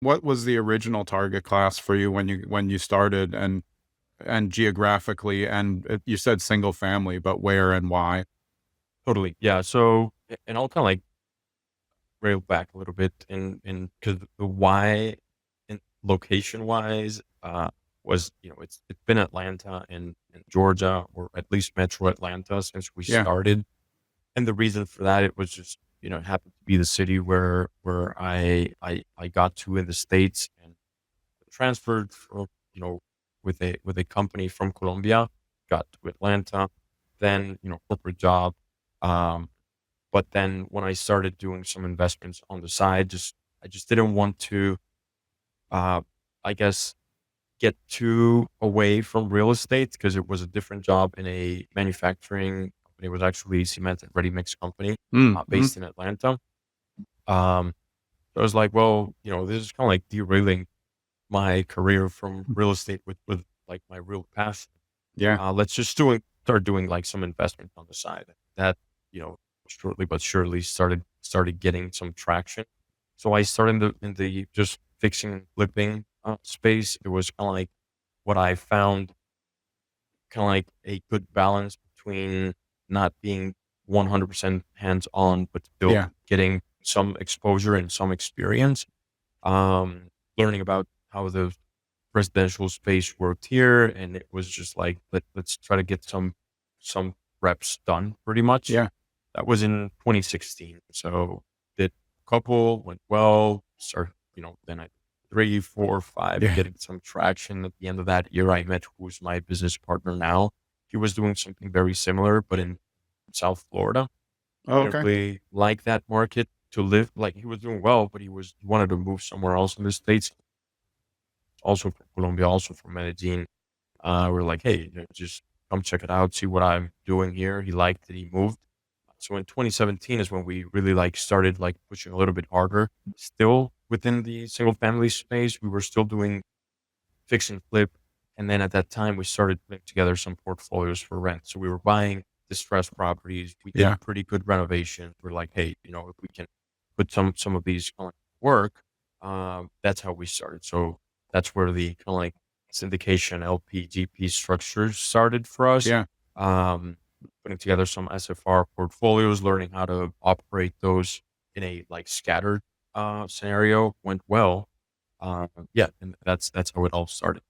what was the original target class for you when you started, and geographically, and you said single family, but where and why? Totally. Yeah. So, and I'll kind of like rail back a little bit in because the why and location wise, was, it's been Atlanta and Georgia, or at least Metro Atlanta, since we Yeah. started. And the reason for that, it was just, it happened to be the city where I got to in the States, and transferred from, you know, with a company from Colombia, got to Atlanta, then, corporate job. Um, but then when I started doing some investments on the side, I just didn't want to, uh, I guess, get too away from real estate, because it was a different job in a manufacturing company. It was actually a cement and ready mix company, Mm, mhm. based in Atlanta. Um, so I was like, well, this is kind of like derailing my career from real estate with like my real passion. Yeah. Let's just start doing like some investment on the side. That, you know, shortly but surely started getting some traction. So I started in the just fixing and flipping space. It was kind of like what I found, kind of like a good balance between not being 100% hands on, but still Yeah. getting some exposure and some experience. Learning about how the residential space worked here, and it was just like, let's try to get some reps done, pretty much. Yeah. That was in 2016. So did a couple, went well. Start, then I three, four, five, Yeah. getting some traction. At the end of that year, I met who's my business partner now. He was doing something very similar, but in South Florida. Oh, Didn't okay. really like that market to live. Like, he was doing well, but he wanted to move somewhere else in the States, also from Colombia, also from Medellin. We're like, hey, just come check it out, see what I'm doing here. He liked it. He moved. So in 2017 is when we really like started like pushing a little bit harder. Still within the single family space, we were still doing fix and flip. And then at that time, we started putting together some portfolios for rent. So we were buying distressed properties. We did Yeah. pretty good renovation. We're like, hey, if we can put some of these on work, that's how we started. So that's where the kind of like syndication LP structures started for us. Yeah. Um, Putting together some SFR portfolios, learning how to operate those in a like scattered scenario went well. Yeah, and that's how it all started.